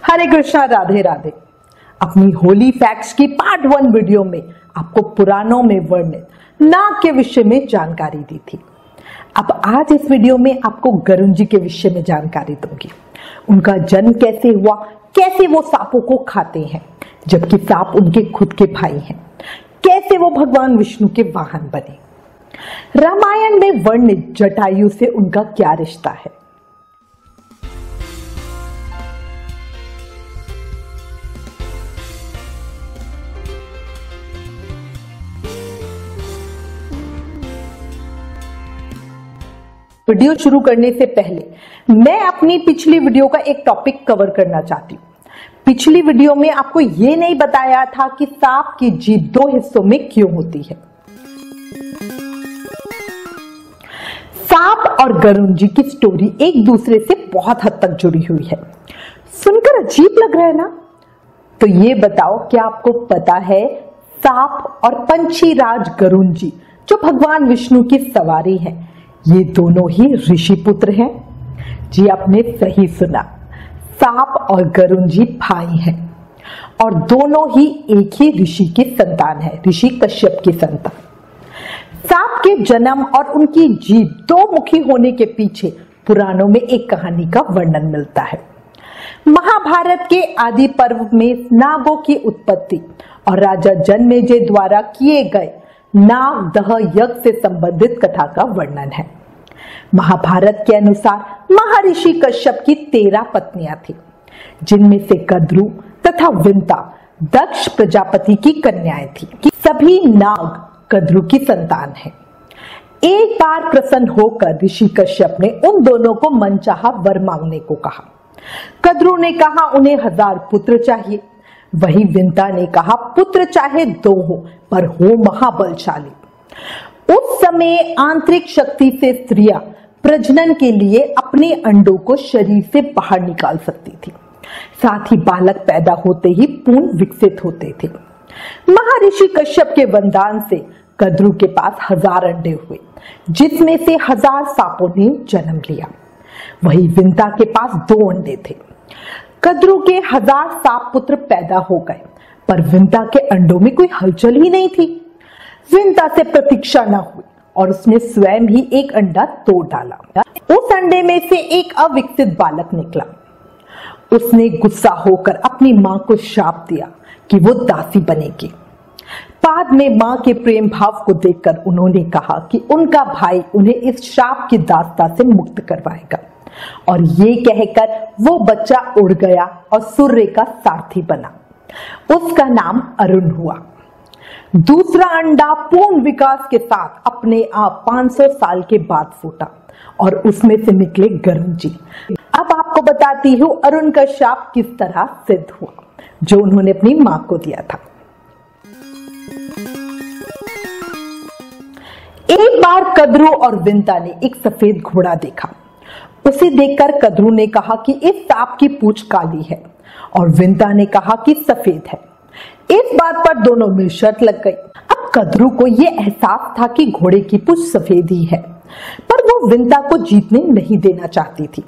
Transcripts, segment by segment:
हरे कृष्णा, राधे राधे। अपनी होली फैक्ट्स की part 1 video में आपको पुराणों में वर्णित नाग के विषय में जानकारी दी थी। अब आज इस वीडियो में आपको गरुण जी के विषय में जानकारी दूंगी। उनका जन्म कैसे हुआ, कैसे वो सांपों को खाते हैं जबकि सांप उनके खुद के भाई हैं, कैसे वो भगवान विष्णु के वाहन बने, रामायण में वर्णित जटायु से उनका क्या रिश्ता है। वीडियो शुरू करने से पहले मैं अपनी पिछली वीडियो का एक टॉपिक कवर करना चाहती हूँ। पिछली वीडियो में आपको ये नहीं बताया था कि सांप की जीभ 2 हिस्सों में क्यों होती है। सांप और गरुण जी की स्टोरी एक दूसरे से बहुत हद तक जुड़ी हुई है। सुनकर अजीब लग रहा है ना? तो ये बताओ, क्या आपको पता है सांप और पंछी राज गरुण जी जो भगवान विष्णु की सवारी है, ये दोनों ही ऋषि पुत्र हैं? जी आपने सही सुना, सांप और गरुण जी भाई हैं और दोनों ही एक ही ऋषि की संतान है, ऋषि कश्यप की संतान। सांप के जन्म और उनकी जीभ 2 मुखी होने के पीछे पुराणों में एक कहानी का वर्णन मिलता है। महाभारत के आदि पर्व में नागों की उत्पत्ति और राजा जन्मेजय द्वारा किए गए नाग दह यज्ञ से संबंधित कथा का वर्णन है। महाभारत के अनुसार महर्षि कश्यप की 13 पत्नियां थी, जिनमें से कद्रु तथा विंता दक्ष प्रजापति की कन्याएं थी कि सभी नाग कद्रु की संतान है। एक बार प्रसन्न होकर ऋषि कश्यप ने उन दोनों को मनचाहा वर मांगने को कहा। कद्रु ने कहा उन्हें 1000 पुत्र चाहिए। वही विंता ने कहा पुत्र चाहे 2 हो पर हो महाबलशाली। उस समय आंतरिक शक्ति से स्त्रियां प्रजनन के लिए अपने अंडों को शरीर से बाहर निकाल सकती थी, साथ ही बालक पैदा होते ही पूर्ण विकसित होते थे। महर्षि कश्यप के वरदान से कद्रु के पास 1000 अंडे हुए, जिसमें से 1000 सांपों ने जन्म लिया। वही विंता के पास 2 अंडे थे। कद्रु के 1000 सांप पुत्र पैदा हो गए, पर विंता के अंडों में कोई हलचल ही नहीं थी। विंता से प्रतीक्षा न हुई और उसने स्वयं ही एक अंडा तोड़ डाला। उस अंडे में से एक अविकसित बालक निकला। उसने गुस्सा होकर अपनी मां को शाप दिया कि वो दासी बनेगी। बाद में मां के प्रेम भाव को देखकर उन्होंने कहा कि उनका भाई उन्हें इस शाप की दास्ता से मुक्त करवाएगा, और ये कहकर वो बच्चा उड़ गया और सूर्य का सारथी बना। उसका नाम अरुण हुआ। दूसरा अंडा पूर्ण विकास के साथ अपने आप 500 साल के बाद फूटा और उसमें से निकले गरुण जी। अब आपको बताती हूँ अरुण का शाप किस तरह सिद्ध हुआ, जो उन्होंने अपनी मां को दिया था। एक बार कद्रु और विंता ने एक सफेद घोड़ा देखा। उसे देखकर कद्रु ने कहा कि इस सांप की पूंछ काली है और विंता ने कहा कि सफेद है। इस बात पर दोनों में शर्त लग गई। अब कद्रु को यह एहसास था कि घोड़े की पूंछ सफेद ही है, पर वो विंता को जीतने नहीं देना चाहती थी।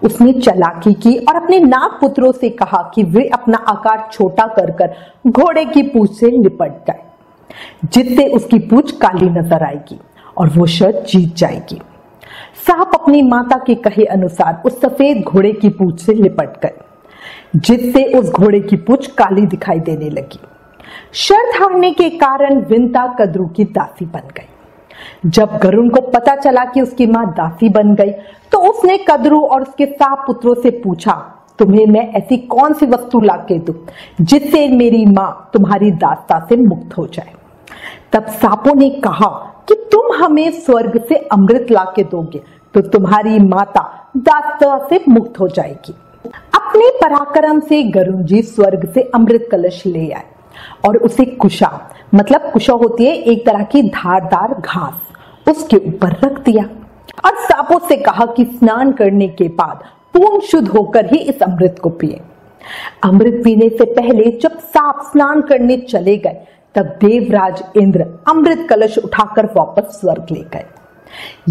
उसने चालाकी की और अपने नाग पुत्रों से कहा कि वे अपना आकार छोटा कर घोड़े की पूंछ से लिपट जाए, जिससे उसकी पूंछ काली नजर आएगी और वो शर्त जीत जाएगी। सांप अपनी माता के कहे अनुसार उस सफेद घोड़े की पूंछ से लिपट गए, जिससे उस घोड़े की पूंछ काली दिखाई देने लगी। शर्त हारने के कारण विंता कद्रु की दासी बन गई। जब गरुण को पता चला कि उसकी मां दासी बन गई, तो उसने कद्रु और उसके 7 पुत्रों से पूछा, तुम्हें मैं ऐसी कौन सी वस्तु लाके दूं जिससे मेरी मां तुम्हारी दास्ता से मुक्त हो जाए। तब सांपों ने कहा कि तुम हमें स्वर्ग से अमृत लाके दोगे तो तुम्हारी माता दास्ता से मुक्त हो जाएगी। अपने पराक्रम से गरुण जी स्वर्ग से अमृत कलश ले आए और उसे कुशा, मतलब कुशा होती है एक तरह की धारदार घास, उसके ऊपर रख दिया और सांपों से कहा कि स्नान करने के बाद पूर्ण शुद्ध होकर ही इस अमृत को पिए। अमृत पीने से पहले जब सांप स्नान करने चले गए, तब देवराज इंद्र अमृत कलश उठाकर वापस स्वर्ग ले गए।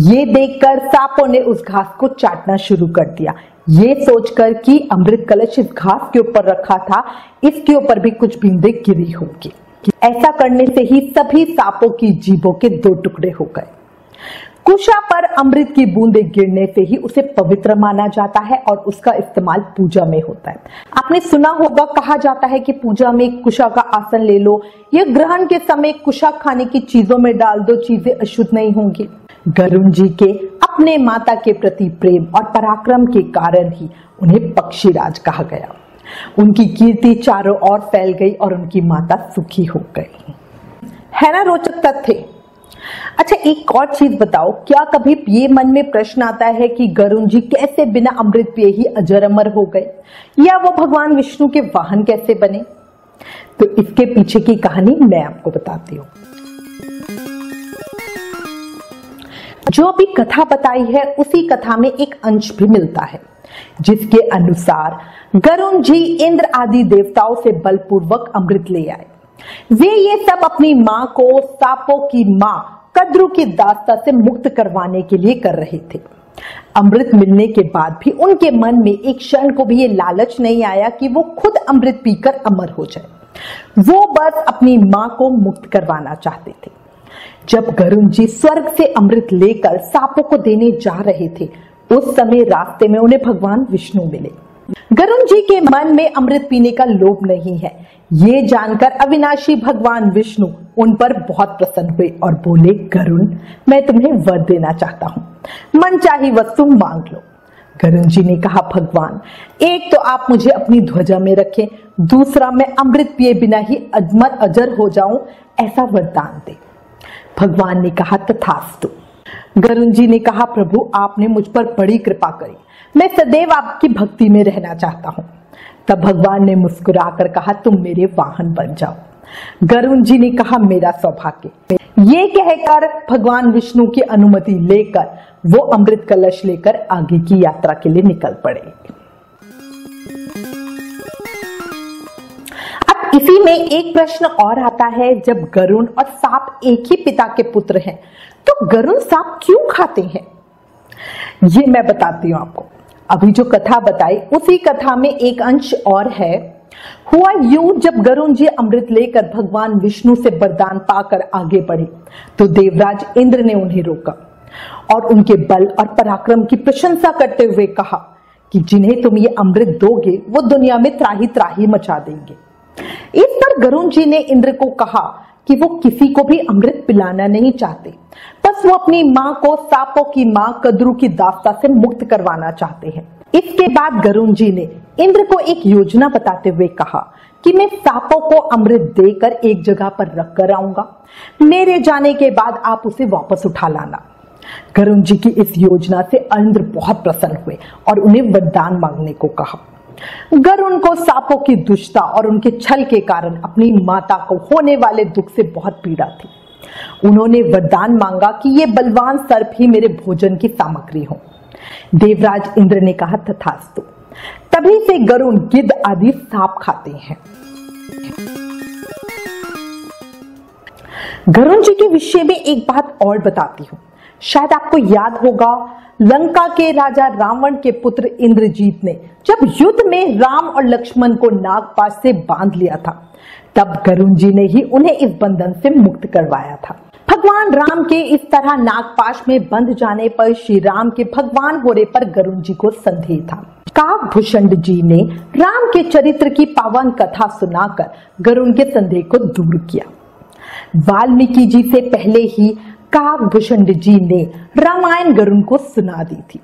ये देखकर सांपों ने उस घास को चाटना शुरू कर दिया। ये सोचकर कि अमृत कलश इस घास के ऊपर रखा था, इसके ऊपर भी कुछ बूंदें गिरी होंगी। ऐसा करने से ही सभी सांपों की जीभों के 2 टुकड़े हो गए। कुशा पर अमृत की बूंदें गिरने से ही उसे पवित्र माना जाता है और उसका इस्तेमाल पूजा में होता है। आपने सुना होगा, कहा जाता है कि पूजा में कुशा का आसन ले लो या ग्रहण के समय कुशा खाने की चीजों में डाल दो, चीजें अशुद्ध नहीं होंगी। गरुण जी के अपने माता के प्रति प्रेम और पराक्रम के कारण ही उन्हें पक्षीराज कहा गया। उनकी कीर्ति चारों ओर फैल गई और उनकी माता सुखी हो गई। है ना रोचक तथ्य। अच्छा, एक और चीज बताओ, क्या कभी ये मन में प्रश्न आता है कि गरुण जी कैसे बिना अमृत पिए ही अजर अमर हो गए, या वो भगवान विष्णु के वाहन कैसे बने? तो इसके पीछे की कहानी मैं आपको बताती हूँ। जो अभी कथा बताई है उसी कथा में एक अंश भी मिलता है, जिसके अनुसार गरुण जी इंद्र आदि देवताओं से बलपूर्वक अमृत ले आए। वे ये सब अपनी मां को सांपों की मां कद्रू की दास्ता से मुक्त करवाने के लिए कर रहे थे। अमृत मिलने के बाद भी उनके मन में एक क्षण को भी ये लालच नहीं आया कि वो खुद अमृत पीकर अमर हो जाए। वो बस अपनी मां को मुक्त करवाना चाहते थे। जब गरुण जी स्वर्ग से अमृत लेकर सांपों को देने जा रहे थे, उस समय रास्ते में उन्हें भगवान विष्णु मिले। गरुण जी के मन में अमृत पीने का लोभ नहीं है, ये जानकर अविनाशी भगवान विष्णु उन पर बहुत प्रसन्न हुए और बोले, गरुण, मैं तुम्हें वर देना चाहता हूँ, मनचाही वस्तु मांग लो। गरुण जी ने कहा, भगवान, एक तो आप मुझे अपनी ध्वजा में रखें, दूसरा मैं अमृत पिए बिना ही अजमर अजर हो जाऊं, ऐसा वरदान दे। भगवान ने कहा, तथास्तु। गरुण जी ने कहा, प्रभु, आपने मुझ पर बड़ी कृपा करी, मैं सदैव आपकी भक्ति में रहना चाहता हूँ। तब भगवान ने मुस्कुराकर कहा, तुम मेरे वाहन बन जाओ। गरुण जी ने कहा, मेरा सौभाग्य। ये कहकर भगवान विष्णु की अनुमति लेकर वो अमृत कलश लेकर आगे की यात्रा के लिए निकल पड़े। अब इसी में एक प्रश्न और आता है, जब गरुण और सांप एक ही पिता के पुत्र हैं, तो गरुण सांप क्यों खाते हैं? ये मैं बताती हूँ आपको। अभी जो कथा बताई उसी कथा में एक अंश और है। हुआ यूं, जब गरुण जी अमृत लेकर भगवान विष्णु से वरदान पाकर आगे बढ़े तो देवराज इंद्र ने उन्हें रोका और उनके बल और पराक्रम की प्रशंसा करते हुए कहा कि जिन्हें तुम ये अमृत दोगे वो दुनिया में त्राही त्राही मचा देंगे। इस पर गरुण जी ने इंद्र को कहा कि वो किसी को भी अमृत पिलाना नहीं चाहते, बस वो अपनी मां को सांपों की मां कद्रू की दास्ता से मुक्त करवाना चाहते हैं। इसके बाद गरुण जी ने इंद्र को एक योजना बताते हुए कहा कि मैं सांपों को अमृत देकर एक जगह पर रख कर आऊंगा, मेरे जाने के बाद आप उसे वापस उठा लाना। गरुण जी की इस योजना से इंद्र बहुत प्रसन्न हुए और उन्हें वरदान मांगने को कहा। गरुण को सांपों की दुष्टता और उनके छल के कारण अपनी माता को होने वाले दुख से बहुत पीड़ा थी। उन्होंने वरदान मांगा कि ये बलवान सर्प ही मेरे भोजन की सामग्री हो। देवराज इंद्र ने कहा, तथास्तु। तभी से गरुण गिद्ध आदि सांप खाते हैं। गरुण जी के विषय में एक बात और बताती हूं। शायद आपको याद होगा, लंका के राजा रावण के पुत्र इंद्रजीत ने जब युद्ध में राम और लक्ष्मण को नागपाश से बांध लिया था, तब गरुण जी ने ही उन्हें इस बंधन से मुक्त करवाया था। भगवान राम के इस तरह नागपाश में बंध जाने पर श्री राम के भगवान होने पर गरुण जी को संदेह था। काकभूषण जी ने राम के चरित्र की पावन कथा सुनाकर गरुण के संदेह को दूर किया। वाल्मीकि जी से पहले ही काकभूषण जी ने रामायण गरुण को सुना दी थी।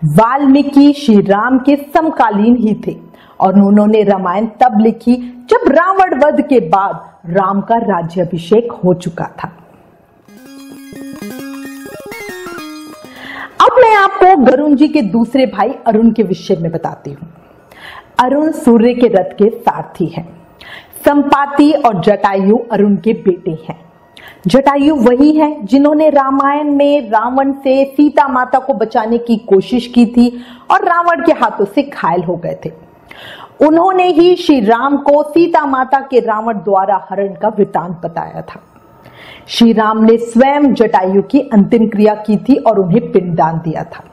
वाल्मीकि श्री राम के समकालीन ही थे और उन्होंने रामायण तब लिखी जब रावण वध के बाद राम का राज्याभिषेक हो चुका था। अब मैं आपको गरुण जी के दूसरे भाई अरुण के विषय में बताती हूँ। अरुण सूर्य के रथ के सारथी हैं। संपाति और जटायु अरुण के बेटे हैं। जटायु वही है जिन्होंने रामायण में रावण से सीता माता को बचाने की कोशिश की थी और रावण के हाथों से घायल हो गए थे। उन्होंने ही श्री राम को सीता माता के रावण द्वारा हरण का वृतांत बताया था। श्री राम ने स्वयं जटायु की अंतिम क्रिया की थी और उन्हें पिंडदान दिया था।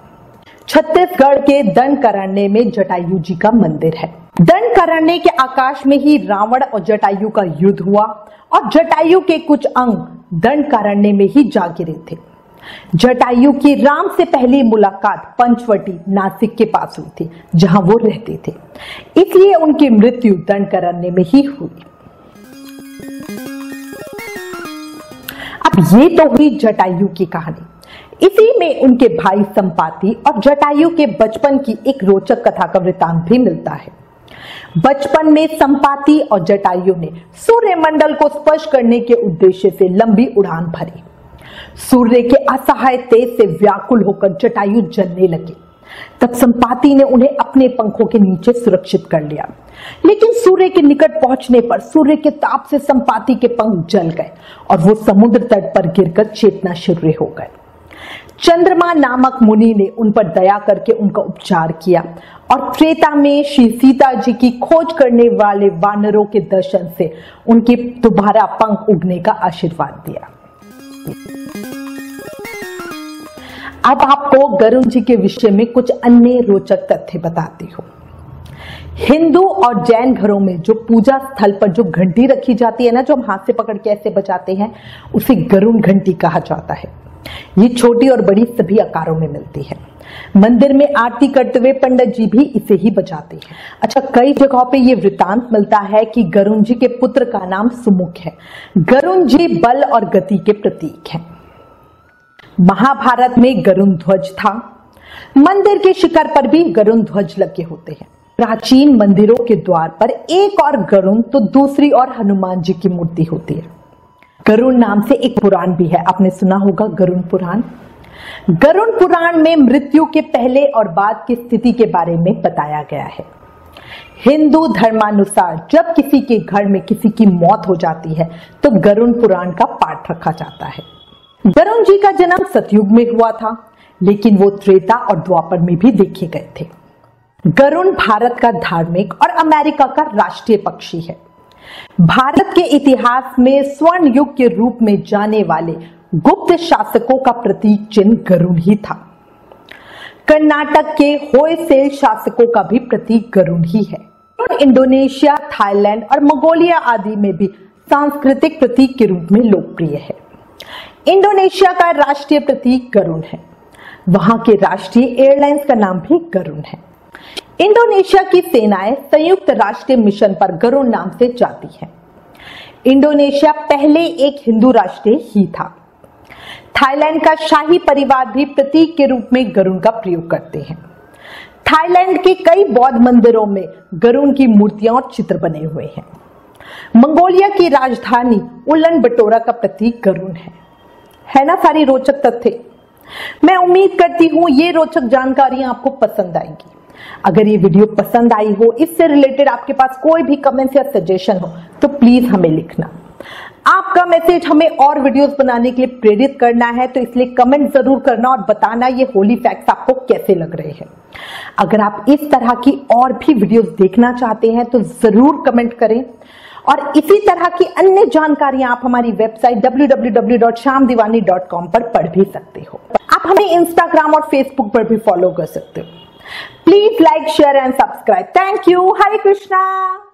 छत्तीसगढ़ के दंडकारण्य में जटायु जी का मंदिर है। दंडकारण्य के आकाश में ही रावण और जटायु का युद्ध हुआ और जटायु के कुछ अंग दंडकारण्य में ही जा गिरे थे। जटायु की राम से पहली मुलाकात पंचवटी नासिक के पास हुई थी, जहां वो रहते थे, इसलिए उनकी मृत्यु दंडकारण्य में ही हुई। अब ये तो हुई जटायु की कहानी। इसी में उनके भाई संपाति और जटायु के बचपन की एक रोचक कथा का वृतांत भी मिलता है। बचपन में संपाति और जटायु ने सूर्यमंडल को स्पर्श करने के उद्देश्य से लंबी उड़ान भरी। सूर्य के असहाय तेज से व्याकुल होकर जटायु जलने लगे। तब संपाति ने उन्हें अपने पंखों के नीचे सुरक्षित कर लिया, लेकिन सूर्य के निकट पहुंचने पर सूर्य के ताप से संपाति के पंख जल गए और वो समुद्र तट पर गिरकर चेतना शून्य हो गए। चंद्रमा नामक मुनि ने उन पर दया करके उनका उपचार किया और त्रेता में श्री सीता जी की खोज करने वाले वानरों के दर्शन से उनके दोबारा पंख उगने का आशीर्वाद दिया। अब आपको गरुड़ जी के विषय में कुछ अन्य रोचक तथ्य बताती हूँ। हिंदू और जैन घरों में जो पूजा स्थल पर जो घंटी रखी जाती है ना, जो हम हाथ से पकड़ के ऐसे बजाते हैं, उसे गरुड़ घंटी कहा जाता है। ये छोटी और बड़ी सभी आकारों में मिलती है। मंदिर में आरती करते हुए पंडित जी भी इसे ही बजाते हैं। अच्छा, कई जगहों पे ये वृतांत मिलता है कि गरुड़ जी के पुत्र का नाम सुमुख है। गरुड़ जी बल और गति के प्रतीक हैं। महाभारत में गरुड़ ध्वज था। मंदिर के शिखर पर भी गरुड़ ध्वज लगे होते हैं। प्राचीन मंदिरों के द्वार पर एक और गरुड़ तो दूसरी और हनुमान जी की मूर्ति होती है। गरुड़ नाम से एक पुराण भी है, आपने सुना होगा गरुड़ पुराण। गरुड़ पुराण में मृत्यु के पहले और बाद की स्थिति के बारे में बताया गया है। हिंदू धर्मानुसार जब किसी के घर में किसी की मौत हो जाती है तो गरुड़ पुराण का पाठ रखा जाता है। गरुड़ जी का जन्म सतयुग में हुआ था, लेकिन वो त्रेता और द्वापर में भी देखे गए थे। गरुड़ भारत का धार्मिक और अमेरिका का राष्ट्रीय पक्षी है। भारत के इतिहास में स्वर्ण युग के रूप में जाने वाले गुप्त शासकों का प्रतीक चिन्ह गरुड़ ही था। कर्नाटक के होयसेल शासकों का भी प्रतीक गरुड़ ही है। इंडोनेशिया, थाईलैंड और मंगोलिया आदि में भी सांस्कृतिक प्रतीक के रूप में लोकप्रिय है। इंडोनेशिया का राष्ट्रीय प्रतीक गरुड़ है। वहां के राष्ट्रीय एयरलाइंस का नाम भी गरुड़ है। इंडोनेशिया की सेनाएं संयुक्त राष्ट्रीय मिशन पर गरुड़ नाम से जाती हैं। इंडोनेशिया पहले एक हिंदू राष्ट्र ही था। थाईलैंड का शाही परिवार भी प्रतीक के रूप में गरुड़ का प्रयोग करते हैं। थाईलैंड के कई बौद्ध मंदिरों में गरुड़ की मूर्तियां और चित्र बने हुए हैं। मंगोलिया की राजधानी उलन बटोरा का प्रतीक गरुड़ है ना सारी रोचक तथ्य। मैं उम्मीद करती हूँ ये रोचक जानकारियां आपको पसंद आएंगी। अगर ये वीडियो पसंद आई हो, इससे रिलेटेड आपके पास कोई भी कमेंट्स या सजेशन हो, तो प्लीज हमें लिखना। आपका मैसेज हमें और वीडियोस बनाने के लिए प्रेरित करना है, तो इसलिए कमेंट जरूर करना और बताना ये होली फैक्ट्स आपको कैसे लग रहे हैं। अगर आप इस तरह की और भी वीडियोस देखना चाहते हैं तो जरूर कमेंट करें। और इसी तरह की अन्य जानकारियां आप हमारी वेबसाइट www.shamdivani.com पर पढ़ भी सकते हो। आप हमें इंस्टाग्राम और फेसबुक पर भी फॉलो कर सकते हो। Please like, share and subscribe. Thank you. Hare Krishna.